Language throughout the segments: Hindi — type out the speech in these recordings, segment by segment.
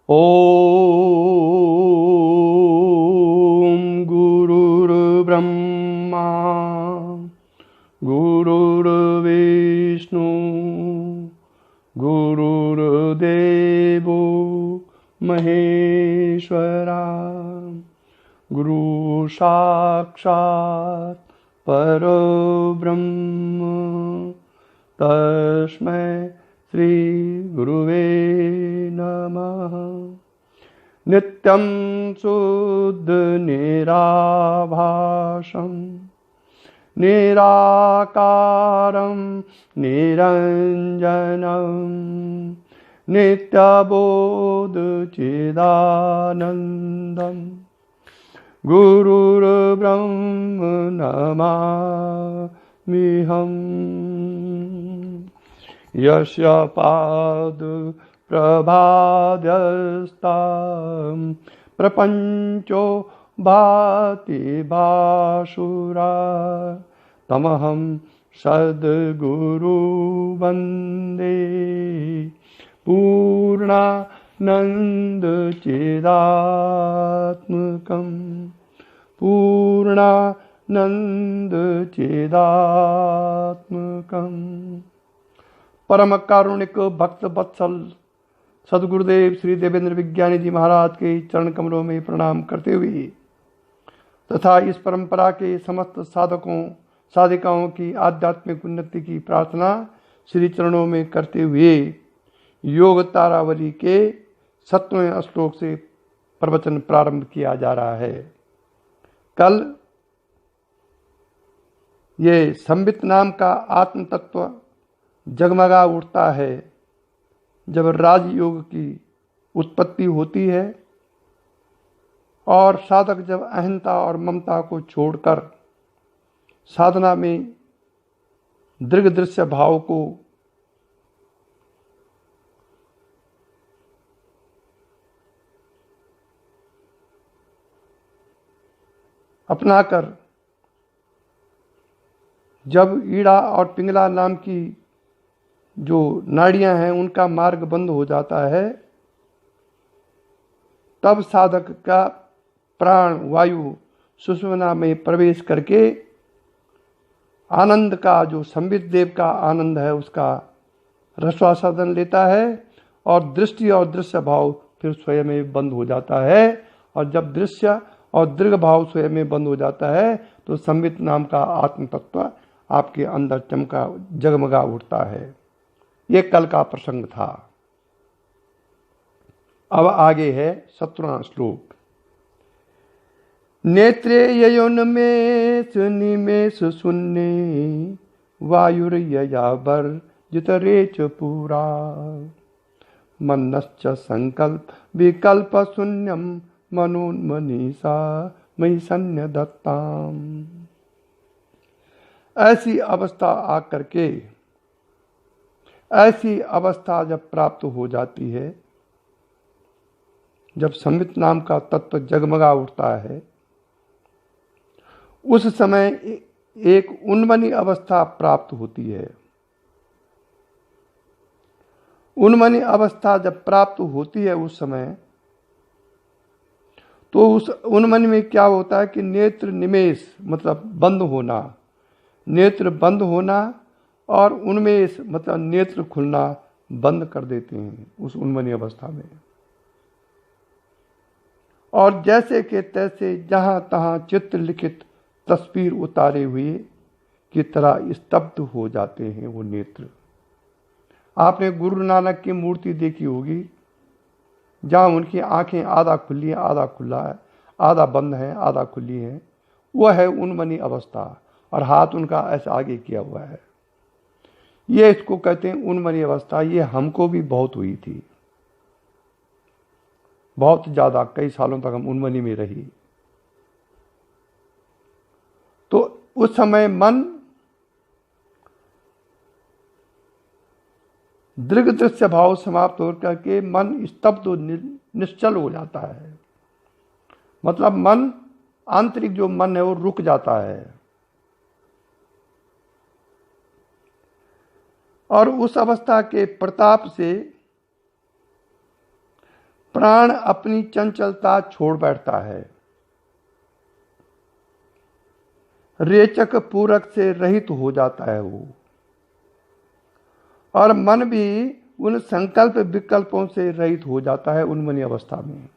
ओम गुरुर्ब्रह्मा गुरुर्विष्णु गुरुर्देवो महेश्वरा गुरु साक्षात् परब्रह्म तस्मै श्री गुरुवे नमः। नित्यं शुद्ध निराभासं निराकारं निरञ्जनं नित्यबोधचिदानन्दं गुरुर्ब्रह्म नमाम्यहम्। यस्य पाद प्रभाद्यस्तां प्रपञ्चो भाति भासुरा तमहं सद्गुरु वन्दे पूर्णानन्दचिदात्मकं पूर्णानन्दचिदात्मकम्। परम कारुणिक भक्त वत्सल सदगुरुदेव श्री देवेंद्र विज्ञानी जी महाराज के चरण कमलों में प्रणाम करते हुए तथा इस परंपरा के समस्त साधकों साधिकाओं की आध्यात्मिक उन्नति की प्रार्थना श्री चरणों में करते हुए योग तारावली के 7वें श्लोक से प्रवचन प्रारंभ किया जा रहा है। कल ये संबित नाम का आत्म तत्व जगमगा उठता है जब राजयोग की उत्पत्ति होती है और साधक जब अहंता और ममता को छोड़कर साधना में दीर्घ दृश्य भाव को अपनाकर जब ईड़ा और पिंगला नाम की जो नाड़ियां हैं उनका मार्ग बंद हो जाता है, तब साधक का प्राण वायु सुषुम्ना में प्रवेश करके आनंद का जो संबित देव का आनंद है उसका रसास्वादन लेता है और दृष्टि और दृश्य भाव फिर स्वयं में बंद हो जाता है। और जब दृश्य और दीर्घ भाव स्वयं में बंद हो जाता है तो संबित नाम का आत्म तत्व आपके अंदर चमका जगमगा उठता है। ये कल का प्रसंग था। अब आगे है 17वां श्लोक। नेत्रे ययोन्मेष निमेष शून्ये वायुर्ययावर्जितरेच पुरा मनश्च संकल्प विकल्प शून्यम मनोन्मनीषा मयि सन्निधत्ताम्। ऐसी अवस्था आकर के ऐसी अवस्था जब प्राप्त हो जाती है, जब संबित नाम का तत्व जगमगा उठता है, उस समय एक उन्मनी अवस्था प्राप्त होती है। उन्मनी अवस्था जब प्राप्त होती है उस समय तो उस उन्मनी में क्या होता है कि नेत्र निमेष मतलब बंद होना, नेत्र बंद होना और उन्मेष मतलब नेत्र खुलना बंद कर देते हैं उस उन्मनी अवस्था में। और जैसे के तैसे जहां तहां चित्र लिखित तस्वीर उतारे हुए की तरह स्तब्ध हो जाते हैं वो नेत्र। आपने गुरु नानक की मूर्ति देखी होगी जहां उनकी आंखें आधा खुली है आधा खुला है, आधा बंद है आधा खुली है, वह है उन्मनी अवस्था और हाथ उनका ऐसा आगे किया हुआ है। ये इसको कहते हैं उन्मनी अवस्था। ये हमको भी बहुत हुई थी, बहुत ज्यादा, कई सालों तक हम उन्मनी में रही। तो उस समय मन दीर्घ दृश्य भाव समाप्त होकर के मन स्तब्ध निश्चल हो जाता है। मतलब मन आंतरिक जो मन है वो रुक जाता है और उस अवस्था के प्रताप से प्राण अपनी चंचलता छोड़ बैठता है, रेचक पूरक से रहित हो जाता है वो, और मन भी उन संकल्प विकल्पों से रहित हो जाता है उन्मनी अवस्था में।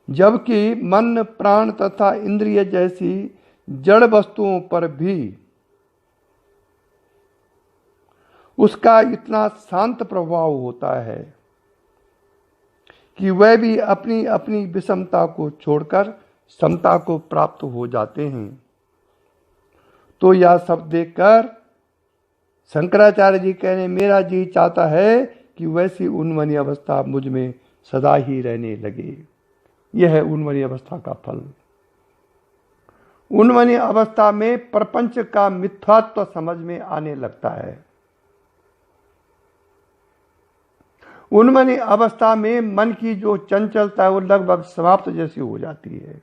जबकि मन, प्राण तथा इंद्रिय जैसी जड़ वस्तुओं पर भी उसका इतना शांत प्रभाव होता है कि वह भी अपनी अपनी विषमता को छोड़कर समता को प्राप्त हो जाते हैं। तो यह सब देखकर शंकराचार्य जी कह रहे, मेरा जी चाहता है कि वैसी उन्मनी अवस्था मुझ में सदा ही रहने लगे। यह है उन्मनी अवस्था का फल। उन्मनी अवस्था में प्रपंच का मिथ्यात्व समझ में आने लगता है। उन्मनी अवस्था में मन की जो चंचलता है वो लगभग समाप्त जैसी हो जाती है।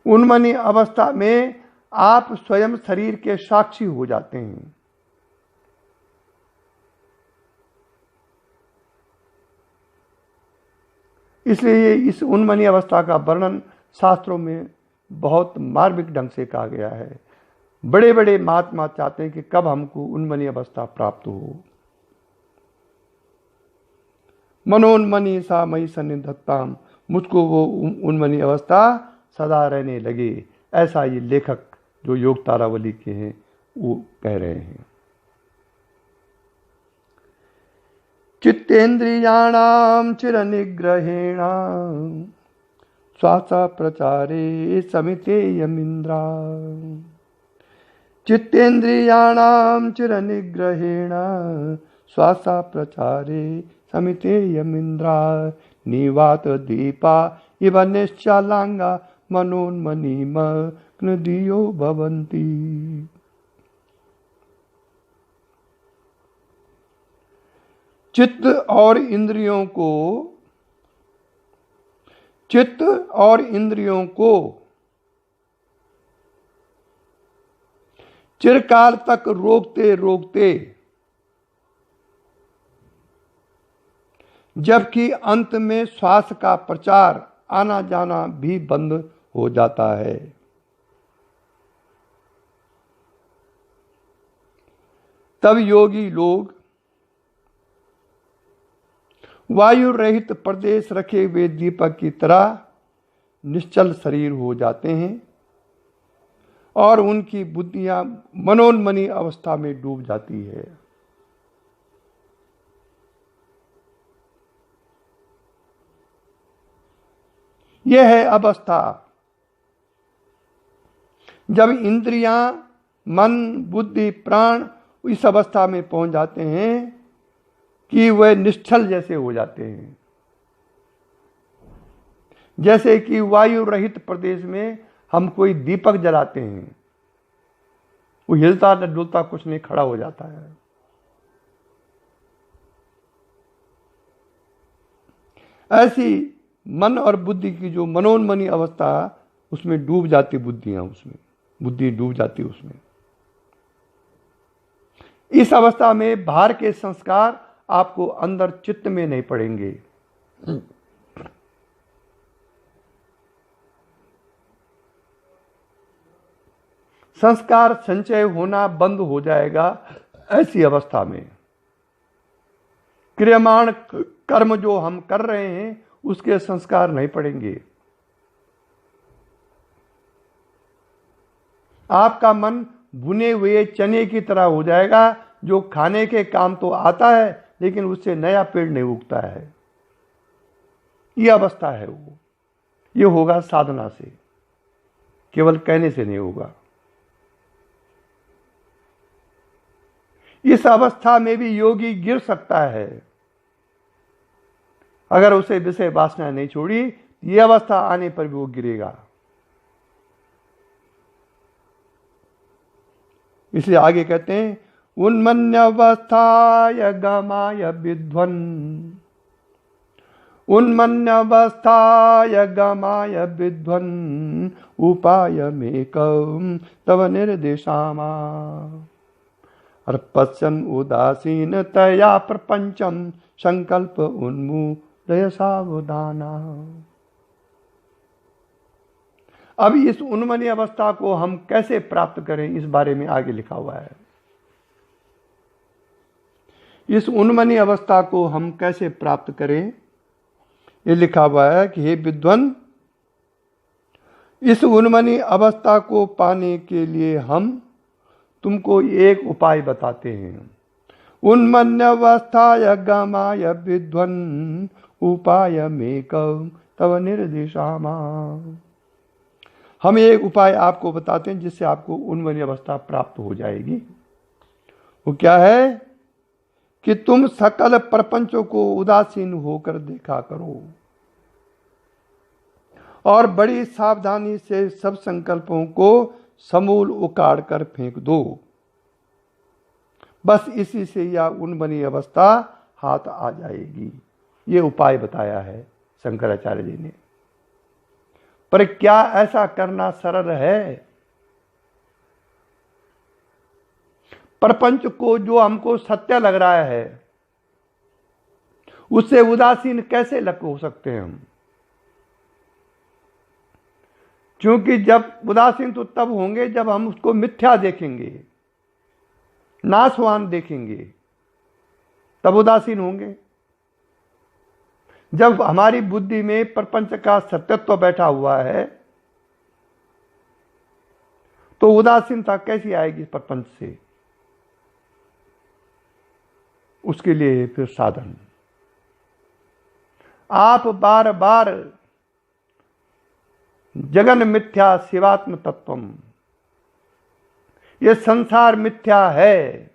उन्मनी अवस्था में आप स्वयं शरीर के साक्षी हो जाते हैं। इसलिए इस उन्मनी अवस्था का वर्णन शास्त्रों में बहुत मार्मिक ढंग से कहा गया है। बड़े बड़े महात्मा चाहते हैं कि कब हमको उन्मनी अवस्था प्राप्त हो। मनोन्मनी सा मई सन्निधत्ताम, मुझको वो उन्मनी अवस्था सदा रहने लगे, ऐसा ये लेखक जो योग तारावली के हैं वो कह रहे हैं। चित्तेन्द्रियाणां चिरनिग्रहेण श्वास प्रचारे समितेयमिन्द्रा। चित्तेन्द्रियाणां चिरनिग्रहेण श्वास प्रचारे समितेयमिन्द्रा। निवात दीपा इव निश्चलांगा मनोन्मनीमग्न धियो भवन्ति। चित्त और इंद्रियों को चिरकाल तक रोकते रोकते जबकि अंत में श्वास का प्रचार आना जाना भी बंद हो जाता है। तब योगी लोग वायु रहित प्रदेश रखे हुए दीपक की तरह निश्चल शरीर हो जाते हैं और उनकी बुद्धियां मनोन्मनी अवस्था में डूब जाती है। यह है अवस्था जब इंद्रियां, मन, बुद्धि, प्राण इस अवस्था में पहुंच जाते हैं कि वह निश्चल जैसे हो जाते हैं। जैसे कि वायु रहित प्रदेश में हम कोई दीपक जलाते हैं, वो हिलता न डुलता कुछ नहीं, खड़ा हो जाता है। ऐसी मन और बुद्धि की जो मनोन्मनी अवस्था, उसमें डूब जाती बुद्धियां, उसमें बुद्धि डूब जाती उसमें। इस अवस्था में बाहर के संस्कार आपको अंदर चित्त में नहीं पड़ेंगे। संस्कार संचय होना बंद हो जाएगा। ऐसी अवस्था में क्रियमाण कर्म जो हम कर रहे हैं उसके संस्कार नहीं पड़ेंगे। आपका मन भुने हुए चने की तरह हो जाएगा, जो खाने के काम तो आता है लेकिन उससे नया पेड़ नहीं उगता है। यह अवस्था है वो। ये होगा साधना से, केवल कहने से नहीं होगा। इस अवस्था में भी योगी गिर सकता है अगर उसे विषय वासना नहीं छोड़ी। यह अवस्था आने पर भी वो गिरेगा। इसलिए आगे कहते हैं, उन्मन्यवस्थाय गमाय विध्वन, उन्मन्यवस्थाय गमाय विध्वन, उपायमेकं तव निर्देशामा। और पश्चन उदासीन तया प्रपंचम संकल्प उन्मूलय सावधाना। अब इस उन्मनी अवस्था को हम कैसे प्राप्त करें, इस बारे में आगे लिखा हुआ है। इस उन्मनी अवस्था को हम कैसे प्राप्त करें, ये लिखा हुआ है कि हे विद्वान, इस उन्मनी अवस्था को पाने के लिए हम तुमको एक उपाय बताते हैं। उन्मन्यवस्थाय गमाय विद्वान उपाय मेकं तव निर्दिशामा। हम एक उपाय आपको बताते हैं जिससे आपको उन्मनी अवस्था प्राप्त हो जाएगी। वो क्या है कि तुम सकल प्रपंचों को उदासीन होकर देखा करो और बड़ी सावधानी से सब संकल्पों को समूल उखाड़ कर फेंक दो। बस इसी से यह उन्मनी अवस्था हाथ आ जाएगी। ये उपाय बताया है शंकराचार्य जी ने। पर क्या ऐसा करना सरल है? प्रपंच को जो हमको सत्य लग रहा है उससे उदासीन कैसे हो सकते हैं हम? क्योंकि जब उदासीन तो तब होंगे जब हम उसको मिथ्या देखेंगे, नाशवान देखेंगे, तब उदासीन होंगे। जब हमारी बुद्धि में प्रपंच का सत्यत्व बैठा हुआ है तो उदासीनता कैसी आएगी प्रपंच से? उसके लिए फिर साधन। आप बार बार जगन मिथ्या शिवात्म तत्वम, ये संसार मिथ्या है,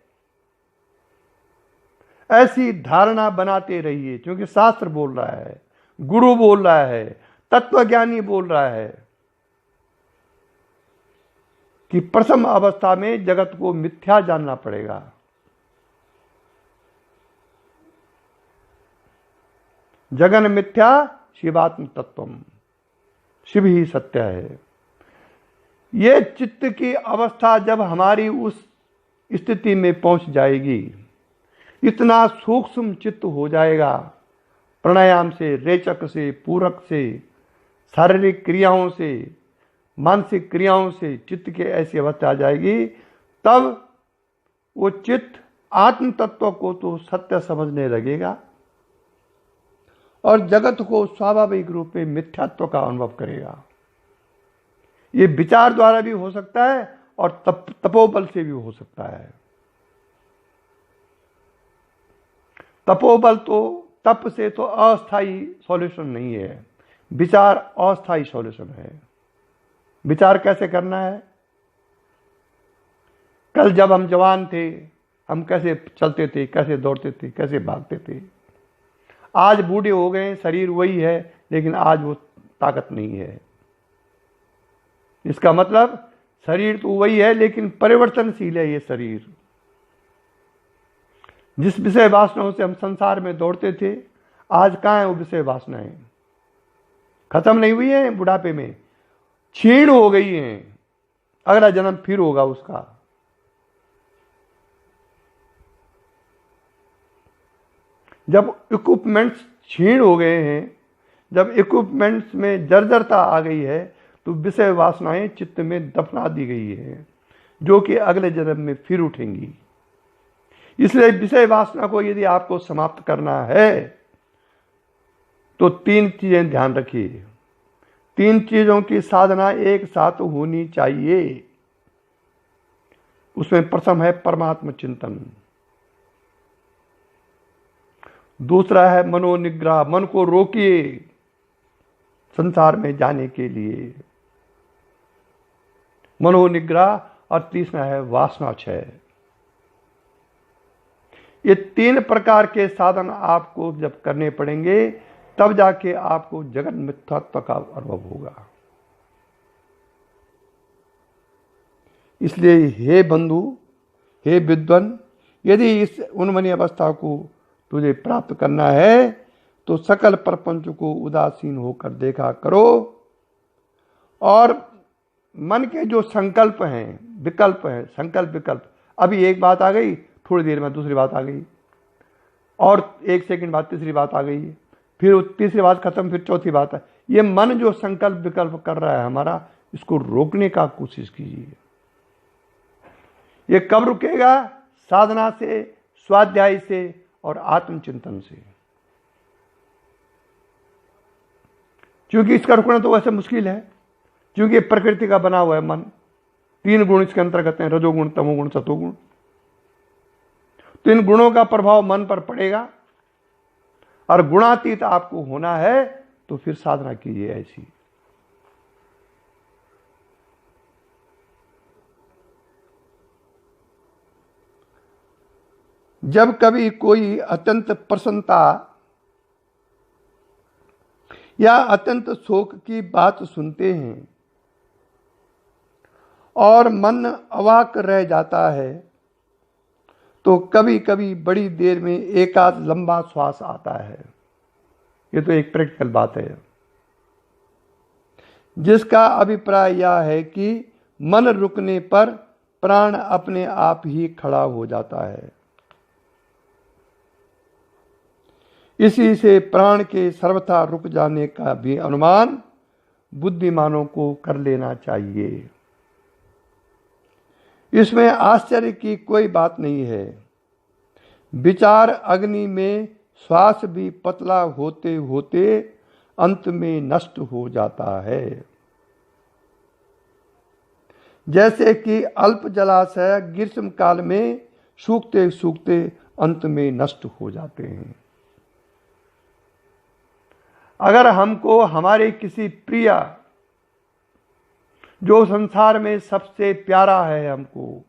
ऐसी धारणा बनाते रहिए। क्योंकि शास्त्र बोल रहा है, गुरु बोल रहा है, तत्वज्ञानी बोल रहा है कि प्रथम अवस्था में जगत को मिथ्या जानना पड़ेगा। जगन मिथ्या शिवात्म तत्वम, शिव ही सत्य है। ये चित्त की अवस्था जब हमारी उस स्थिति में पहुंच जाएगी, इतना सूक्ष्म चित्त हो जाएगा, प्राणायाम से, रेचक से, पूरक से, शारीरिक क्रियाओं से, मानसिक क्रियाओं से चित्त के ऐसी अवस्था आ जाएगी, तब वो चित्त आत्म तत्व को तो सत्य समझने लगेगा और जगत को स्वाभाविक रूप में मिथ्यात्व का अनुभव करेगा। ये विचार द्वारा भी हो सकता है और तपोबल से भी हो सकता है। तपोबल तो, तप से तो अस्थायी सॉल्यूशन नहीं है, विचार अस्थायी सॉल्यूशन है। विचार कैसे करना है? कल जब हम जवान थे, हम कैसे चलते थे, कैसे दौड़ते थे, कैसे भागते थे। आज बूढ़े हो गए, शरीर वही है लेकिन आज वो ताकत नहीं है। इसका मतलब शरीर तो वही है लेकिन परिवर्तनशील है ये शरीर। जिस विषय वासनाओं से हम संसार में दौड़ते थे, आज कहाँ है वो विषय वासनाएं? खत्म नहीं हुई है, बुढ़ापे में क्षीण हो गई हैं। अगला जन्म फिर होगा उसका। जब इक्विपमेंट्स क्षीण हो गए हैं, जब इक्विपमेंट्स में जर्जरता आ गई है, तो विषय वासनाएं चित्त में दफना दी गई है, जो कि अगले जन्म में फिर उठेंगी। इसलिए विषय वासना को यदि आपको समाप्त करना है तो तीन चीजें ध्यान रखिए। तीन चीजों की साधना एक साथ होनी चाहिए। उसमें प्रथम है परमात्म चिंतन, दूसरा है मनोनिग्रह, मन को रोकिए संसार में जाने के लिए, मनोनिग्रह, और तीसरा है वासनाक्षय। ये तीन प्रकार के साधन आपको जब करने पड़ेंगे तब जाके आपको जगत मिथ्यात्व का अनुभव होगा। इसलिए हे बंधु, हे विद्वान, यदि इस उन्मनी अवस्था को तुझे प्राप्त करना है तो सकल प्रपंच को उदासीन होकर देखा करो और मन के जो संकल्प हैं, विकल्प हैं, संकल्प विकल्प, अभी एक बात आ गई, थोड़ी देर में दूसरी बात आ गई, और 1 सेकंड बाद तीसरी बात आ गई, फिर तीसरी बात खत्म, फिर चौथी बात है। ये मन जो संकल्प विकल्प कर रहा है हमारा, इसको रोकने का कोशिश कीजिए। ये कब रुकेगा? साधना से, स्वाध्याय से और आत्मचिंतन से। क्योंकि इसका रुकना तो वैसे मुश्किल है, क्योंकि प्रकृति का बना हुआ है मन। 3 गुण इसके अंतर्गत हैं, रजोगुण, तमोगुण, सतोगुण। तो इन गुणों का प्रभाव मन पर पड़ेगा, और गुणातीत आपको होना है तो फिर साधना कीजिए ऐसी। जब कभी कोई अत्यंत प्रसन्नता या अत्यंत शोक की बात सुनते हैं और मन अवाक रह जाता है, तो कभी कभी बड़ी देर में एकाध लंबा श्वास आता है। ये तो एक प्रैक्टिकल बात है, जिसका अभिप्राय यह है कि मन रुकने पर प्राण अपने आप ही खड़ा हो जाता है। इसी से प्राण के सर्वथा रुक जाने का भी अनुमान बुद्धिमानों को कर लेना चाहिए। इसमें आश्चर्य की कोई बात नहीं है। विचार अग्नि में श्वास भी पतला होते होते अंत में नष्ट हो जाता है। जैसे कि अल्प जलाशय ग्रीष्म काल में सूखते सूखते अंत में नष्ट हो जाते हैं। अगर हमको हमारे किसी प्रिय, जो संसार में सबसे प्यारा है हमको,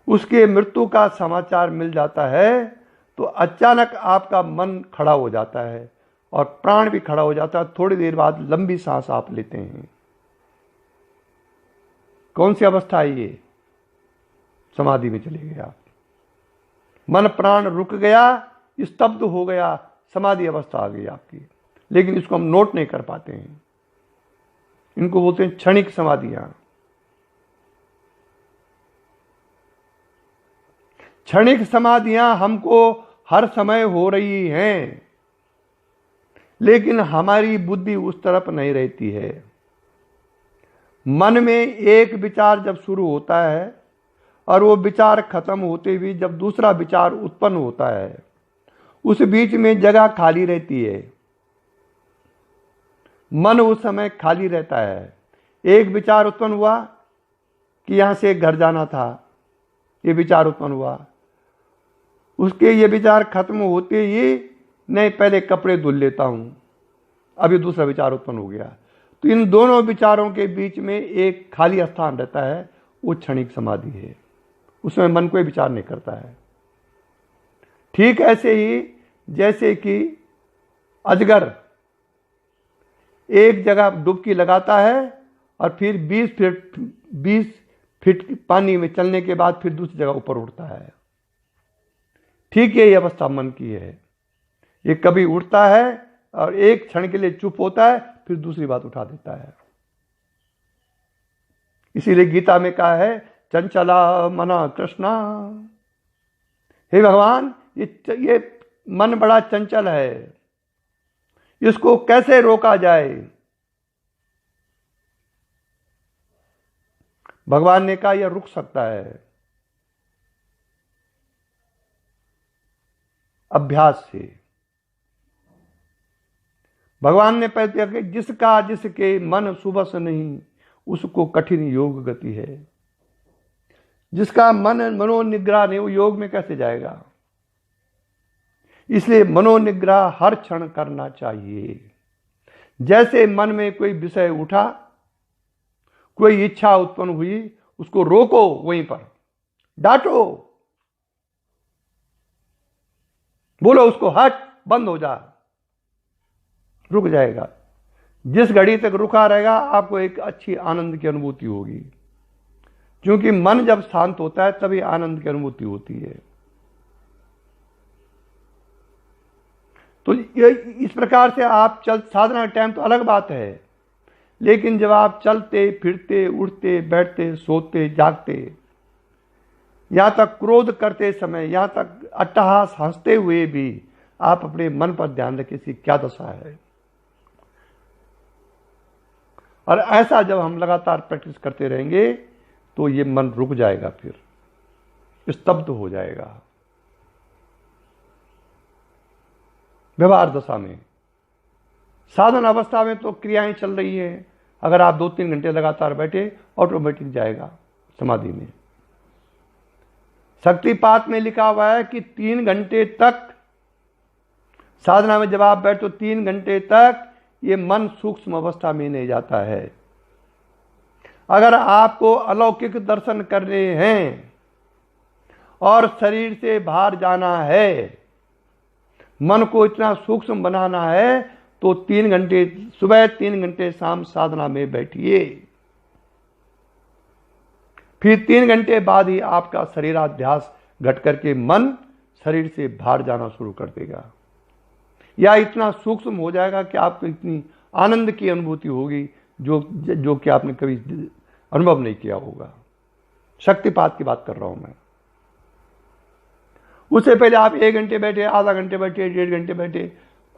उसके मृत्यु का समाचार मिल जाता है, तो अचानक आपका मन खड़ा हो जाता है और प्राण भी खड़ा हो जाता है। थोड़ी देर बाद लंबी सांस आप लेते हैं। कौन सी अवस्था है ये? समाधि में चले गए आप। मन प्राण रुक गया, स्तब्ध हो गया, समाधि अवस्था आ गई आपकी। लेकिन इसको हम नोट नहीं कर पाते हैं। इनको बोलते हैं क्षणिक समाधियां। क्षणिक समाधियां हमको हर समय हो रही हैं, लेकिन हमारी बुद्धि उस तरफ नहीं रहती है। मन में एक विचार जब शुरू होता है और वो विचार खत्म होते हुए जब दूसरा विचार उत्पन्न होता है, उस बीच में जगह खाली रहती है। मन उस समय खाली रहता है। एक विचार उत्पन्न हुआ कि यहां से घर जाना था, ये विचार उत्पन्न हुआ। उसके ये विचार खत्म होते ही, नहीं पहले कपड़े धुल लेता हूं, अभी दूसरा विचार उत्पन्न हो गया। तो इन दोनों विचारों के बीच में एक खाली स्थान रहता है, वो क्षणिक समाधि है। उसमें मन कोई विचार नहीं करता है। ठीक ऐसे ही जैसे कि अजगर एक जगह डुबकी लगाता है और फिर 20 फीट पानी में चलने के बाद फिर दूसरी जगह ऊपर उठता है। ठीक यही अवस्था मन की है। ये कभी उठता है और एक क्षण के लिए चुप होता है, फिर दूसरी बात उठा देता है। इसीलिए गीता में कहा है, चंचला मना कृष्णा। हे भगवान, ये मन बड़ा चंचल है, इसको कैसे रोका जाए? भगवान ने कहा यह रुक सकता है अभ्यास से। भगवान ने पहले दिया कि जिसका जिसके मन सुबस नहीं, उसको कठिन योग गति है। जिसका मन मनोनिग्रह नहीं, वो योग में कैसे जाएगा? इसलिए मनोनिग्रह हर क्षण करना चाहिए। जैसे मन में कोई विषय उठा, कोई इच्छा उत्पन्न हुई, उसको रोको, वहीं पर डांटो, बोलो उसको हट, बंद हो जा, रुक जाएगा। जिस घड़ी तक रुका रहेगा आपको एक अच्छी आनंद की अनुभूति होगी, क्योंकि मन जब शांत होता है तभी आनंद की अनुभूति होती है। तो इस प्रकार से आप साधना टाइम तो अलग बात है, लेकिन जब आप चलते फिरते, उठते बैठते, सोते जागते, यहां तक क्रोध करते समय, यहां तक अट्टहास हंसते हुए भी आप अपने मन पर ध्यान रखें इसकी क्या दशा है। और ऐसा जब हम लगातार प्रैक्टिस करते रहेंगे तो ये मन रुक जाएगा, फिर स्तब्ध हो जाएगा। व्यवहार दशा में, साधन अवस्था में तो क्रियाएं चल रही हैं, अगर आप 2-3 घंटे लगातार बैठे ऑटोमेटिक जाएगा समाधि में। शक्तिपात में लिखा हुआ है कि 3 घंटे तक साधना में जब आप बैठो 3 घंटे तक ये मन सूक्ष्म अवस्था में नहीं जाता है। अगर आपको अलौकिक दर्शन करने हैं और शरीर से बाहर जाना है, मन को इतना सूक्ष्म बनाना है, तो 3 घंटे सुबह 3 घंटे शाम साधना में बैठिए। फिर 3 घंटे बाद ही आपका शरीराध्यास घट करके मन शरीर से बाहर जाना शुरू कर देगा, या इतना सूक्ष्म हो जाएगा कि आपको इतनी आनंद की अनुभूति होगी जो कि आपने कभी अनुभव नहीं किया होगा। शक्तिपात की बात कर रहा हूं मैं। उससे पहले आप 1 घंटे बैठे, आधा घंटे बैठे, 1.5 घंटे बैठे,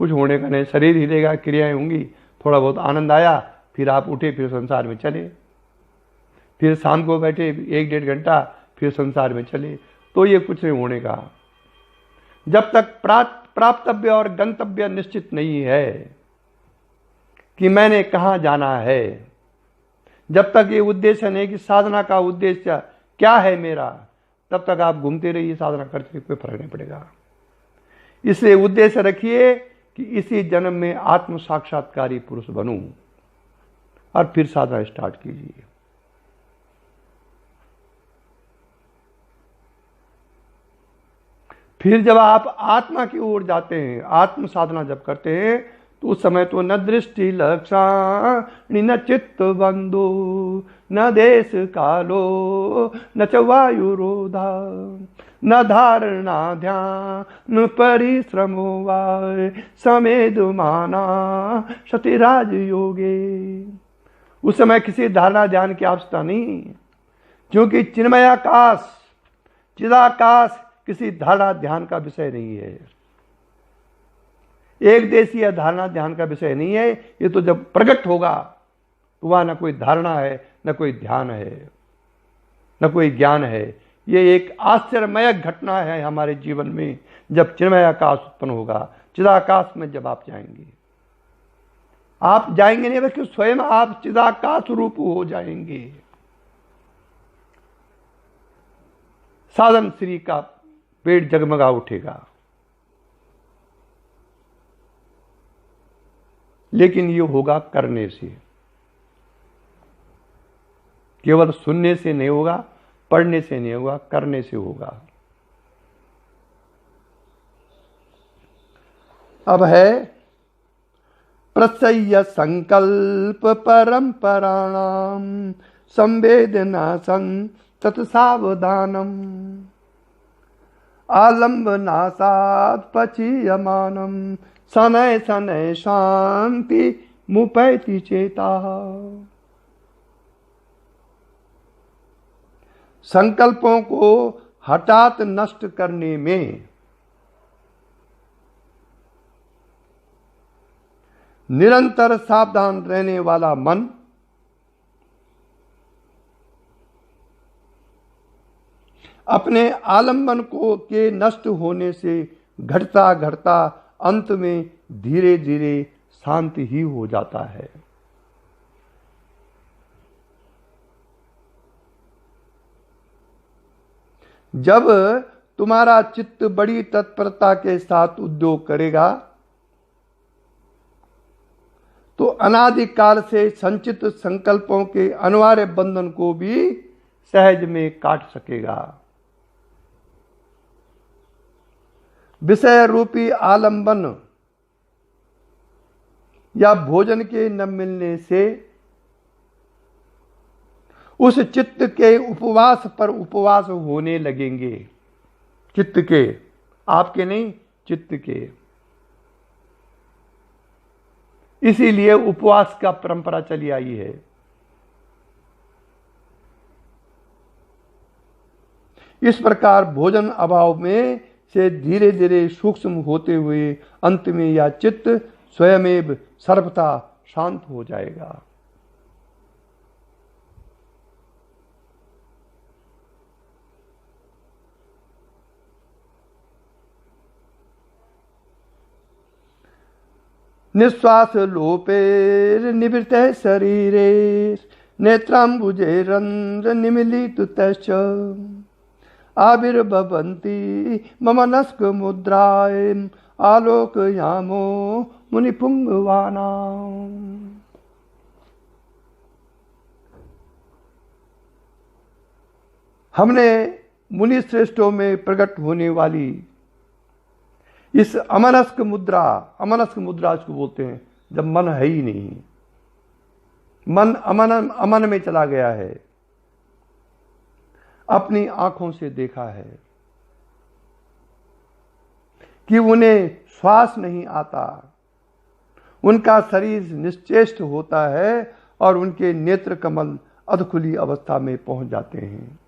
कुछ होने का नहीं, शरीर हिलेगा, क्रियाएं होंगी, थोड़ा बहुत आनंद आया, फिर आप उठे, फिर संसार में चले। फिर शाम को बैठे 1-1.5 घंटा, फिर संसार में चले, तो ये कुछ नहीं होने का। जब तक प्राप्तव्य और गंतव्य निश्चित नहीं है कि मैंने कहां जाना है, जब तक ये उद्देश्य नहीं कि साधना का उद्देश्य क्या है मेरा, तब तक आप घूमते रहिए, साधना करते कोई फर्क नहीं पड़ेगा। इसलिए उद्देश्य रखिए कि इसी जन्म में आत्म साक्षात्कारी पुरुष बनूं, और फिर साधना स्टार्ट कीजिए। फिर जब आप आत्मा की ओर जाते हैं, आत्म साधना जब करते हैं, तो उस समय तो न दृष्टि लक्षाणि न चित्त बंधु न देश कालो न च वायुरोधा न धारणा ध्यान परिश्रमो वा समेधमाना सतिराज योगे। उस समय किसी धारणा ध्यान की आवश्यकता नहीं, क्योंकि चिन्मयाकाश चिदाकाश किसी धारणा ध्यान का विषय नहीं है, एक देशीय धारणा ध्यान का विषय नहीं है। ये तो जब प्रकट होगा तो वहां न कोई धारणा है, न कोई ध्यान है, न कोई ज्ञान है। ये एक आश्चर्यमय घटना है हमारे जीवन में, जब चिन्मय आकाश उत्पन्न होगा। चिदाकाश में जब आप जाएंगे, आप जाएंगे नहीं बल्कि स्वयं आप चिदाकाश रूप हो जाएंगे। साधन श्री का पेट जगमगा उठेगा, लेकिन ये होगा करने से, केवल सुनने से नहीं होगा, पढ़ने से नहीं होगा, करने से होगा। अब है प्रसय्य संकल्प परंपराणाम संवेदना सं तत्सावधानम आलंबनासात् पचीयमानम शनैः शनैः शांति मुपैति चेता। संकल्पों को हठात नष्ट करने में निरंतर सावधान रहने वाला मन अपने आलंबन को के नष्ट होने से घटता घटता अंत में धीरे धीरे शांति ही हो जाता है। जब तुम्हारा चित्त बड़ी तत्परता के साथ उद्योग करेगा तो अनादिकाल से संचित संकल्पों के अनिवार्य बंधन को भी सहज में काट सकेगा। विषय रूपी आलंबन या भोजन के न मिलने से उस चित्त के उपवास पर उपवास होने लगेंगे। चित्त के, आपके नहीं, चित्त के। इसीलिए उपवास का परंपरा चली आई है। इस प्रकार भोजन अभाव में से धीरे धीरे सूक्ष्म होते हुए अंत में यह चित्त स्वयमेव सर्वथा शांत हो जाएगा। निश्वास लोपेर निवृत्ते शरीरे नेत्रांबुजे रंध्र निमीलित तश्च आविर्भवन्ति मम नस्क मुद्राएं आलोकयामो मुनिपुंगवानां। हमने मुनि श्रेष्ठों में प्रकट होने वाली इस अमनस्क मुद्रा, अमनस्क मुद्रा इसको बोलते हैं जब मन है ही नहीं, मन अमन में चला गया है, अपनी आंखों से देखा है कि उन्हें श्वास नहीं आता, उनका शरीर निश्चेष्ट होता है और उनके नेत्र कमल अधखुली अवस्था में पहुंच जाते हैं।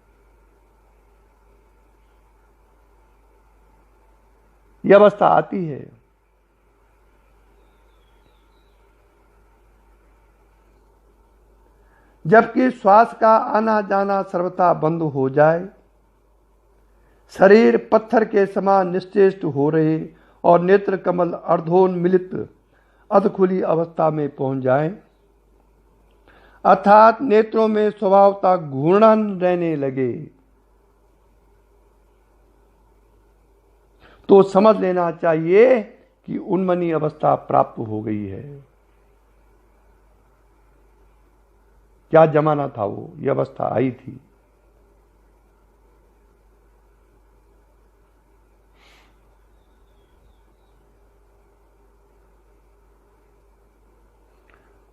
यह अवस्था आती है। जबकि श्वास का आना जाना सर्वथा बंद हो जाए, शरीर पत्थर के समान निश्चेष्ट हो रहे और नेत्र कमल अर्धोन्मिलित अधखुली अवस्था में पहुंच जाए, अर्थात नेत्रों में स्वभावतः घूर्णन रहने लगे, तो समझ लेना चाहिए कि उन्मनी अवस्था प्राप्त हो गई है। क्या जमाना था वो, यह अवस्था आई थी।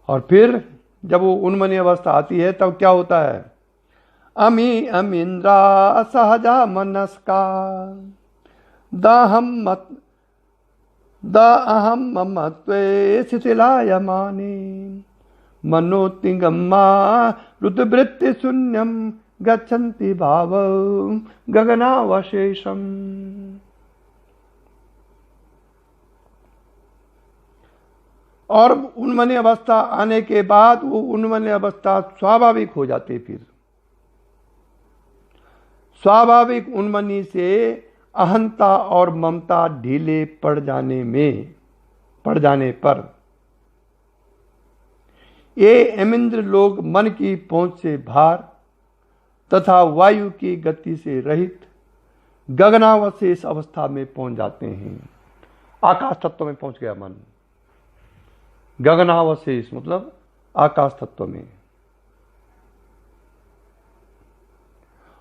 और फिर जब वो उन्मनी अवस्था आती है तब क्या होता है? अमी अमीन्द्रा सहजा मनस्का द अहम ममत्वे शिथिलायमाने मनोतिगम्मा रुद्रवृत्ति शून्यम गच्छन्ति भाव गगनावशेषम। और उन्मनी अवस्था आने के बाद वो उन्मनी अवस्था स्वाभाविक हो जाती। फिर स्वाभाविक उन्मनी से अहंता और ममता ढीले पड़ जाने पर ये अमिंद्र लोग मन की पहुंच से बाहर तथा वायु की गति से रहित गगनावशेष अवस्था में पहुंच जाते हैं। आकाश तत्व में पहुंच गया मन। गगनावशेष मतलब आकाश तत्व में।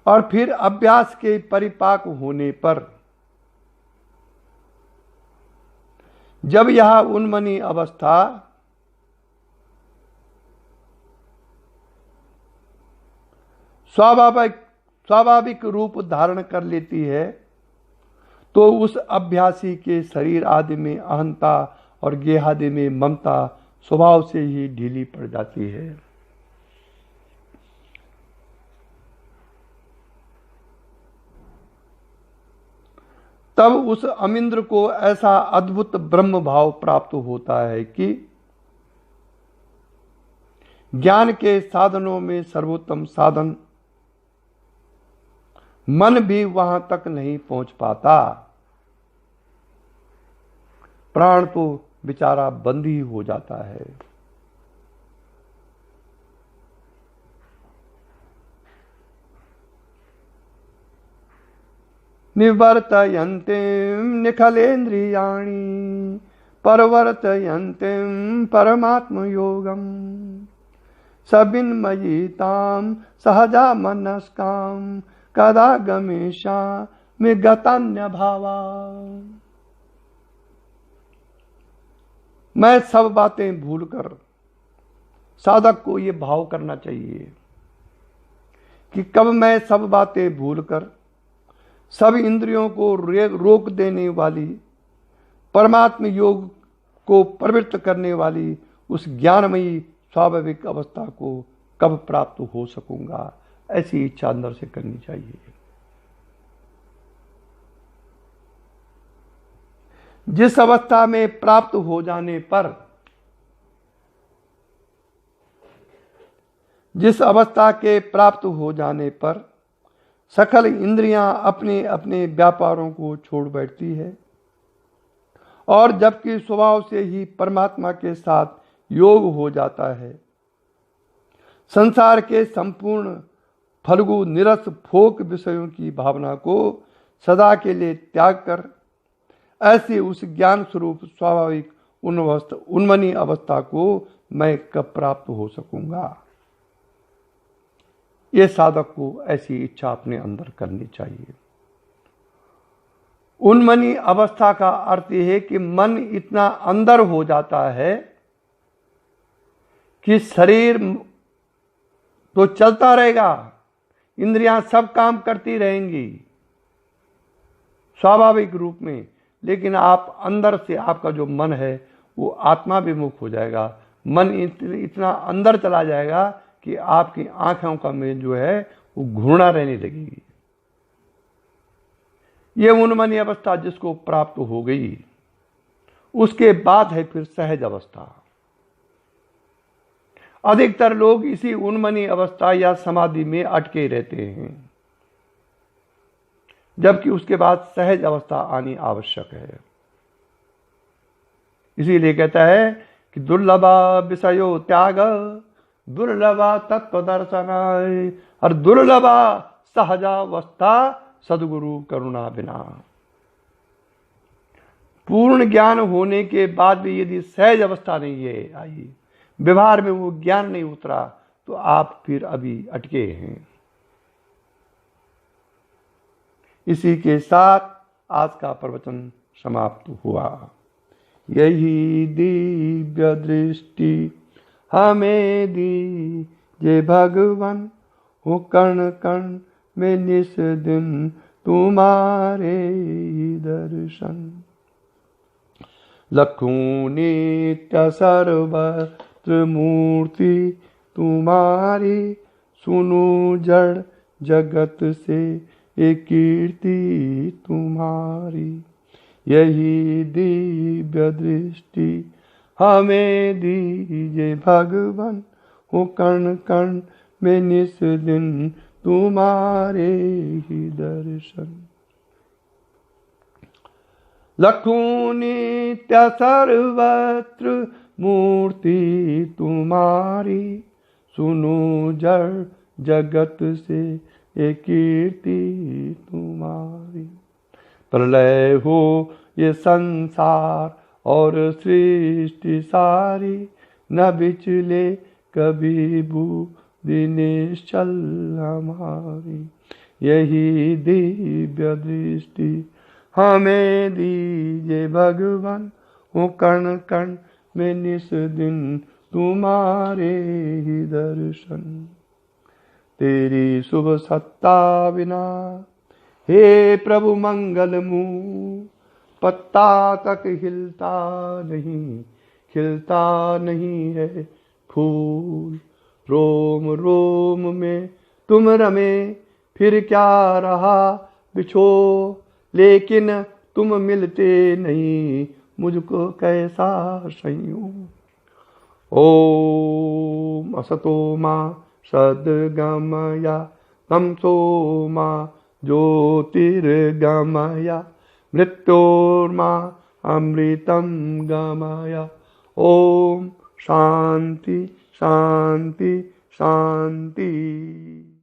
और फिर अभ्यास के परिपाक होने पर जब यह उन्मनी अवस्था स्वाभाविक रूप धारण कर लेती है, तो उस अभ्यासी के शरीर आदि में अहंता और गेहादि में ममता स्वभाव से ही ढीली पड़ जाती है। तब उस अमिंद्र को ऐसा अद्भुत ब्रह्म भाव प्राप्त होता है कि ज्ञान के साधनों में सर्वोत्तम साधन मन भी वहां तक नहीं पहुंच पाता। प्राण तो बेचारा बंद ही हो जाता है। निवर्तयन्तीं निखलेन्द्रियाणि परवर्तयन्तीं परमात्मयोगम् सबिन्मयितां सहजा मनस्कां कदा गमेशामि गतान्य भावा। मैं सब बातें भूलकर, साधक को ये भाव करना चाहिए कि कब मैं सब बातें भूलकर सब इंद्रियों को रोक देने वाली परमात्म योग को प्रवृत्त करने वाली उस ज्ञानमयी स्वाभाविक अवस्था को कब प्राप्त हो सकूंगा, ऐसी इच्छा अंदर से करनी चाहिए। जिस अवस्था में प्राप्त हो जाने पर, जिस अवस्था के प्राप्त हो जाने पर सकल इंद्रियां अपने अपने व्यापारों को छोड़ बैठती है और जबकि स्वभाव से ही परमात्मा के साथ योग हो जाता है, संसार के संपूर्ण फल्गु निरस फोक विषयों की भावना को सदा के लिए त्याग कर ऐसे उस ज्ञान स्वरूप स्वाभाविक उन्मनी अवस्था को मैं कब प्राप्त हो सकूंगा। ये साधक को ऐसी इच्छा अपने अंदर करनी चाहिए। उन्मनी अवस्था का अर्थ यह है कि मन इतना अंदर हो जाता है कि शरीर तो चलता रहेगा, इंद्रियां सब काम करती रहेंगी स्वाभाविक रूप में, लेकिन आप अंदर से आपका जो मन है वो आत्मा विमुख हो जाएगा। मन इतना अंदर चला जाएगा कि आपकी आंखों का में जो है वो घूर्णा रहने लगेगी। ये उन्मनी अवस्था जिसको प्राप्त हो गई, उसके बाद है फिर सहज अवस्था। अधिकतर लोग इसी उन्मनी अवस्था या समाधि में अटके रहते हैं, जबकि उसके बाद सहज अवस्था आनी आवश्यक है। इसीलिए कहता है कि दुर्लभा विषयो त्याग दुर्लभा तत्व दर्शनाय और दुर्लभा सहजावस्था सदगुरु करुणा बिना। पूर्ण ज्ञान होने के बाद भी यदि सहज अवस्था नहीं है आई, व्यवहार में वो ज्ञान नहीं उतरा, तो आप फिर अभी अटके हैं। इसी के साथ आज का प्रवचन समाप्त हुआ। यही दिव्य दृष्टि हमें दीजे भगवान, हो कण कण में निस दिन तुम्हारे दर्शन। लखों नित्य सर्वत्र मूर्ति तुम्हारी, सुनो जड़ जगत से एक कीर्ति तुम्हारी। यही दिव्य दृष्टि हमें दीजिए भगवान, हो कण कण में निस दिन तुम्हारे ही दर्शन। लखों नित्य सर्वत्र मूर्ति तुम्हारी, सुनो जड़ जगत से एक कीर्ति तुम्हारी। प्रलय हो ये संसार और सृष्टि सारी, न बिचले कभी बुद्धि निश्चल हमारी। यही दिव्य दृष्टि हमें दीजिए भगवान, हो कण कण में निस दिन तुम्हारे ही दर्शन। तेरी शुभ सत्ता बिना हे प्रभु मंगल मुँह, पत्ता तक हिलता नहीं, खिलता नहीं है फूल। रोम रोम में तुम रमे, फिर क्या रहा बिछो, लेकिन तुम मिलते नहीं, मुझको कैसा संयोग। ओम असतो मा सद्गमया, तमसो मा ज्योतिर्गमया, मृत्योर्मा अमृतं गमया। ओम शांति शांति शांति।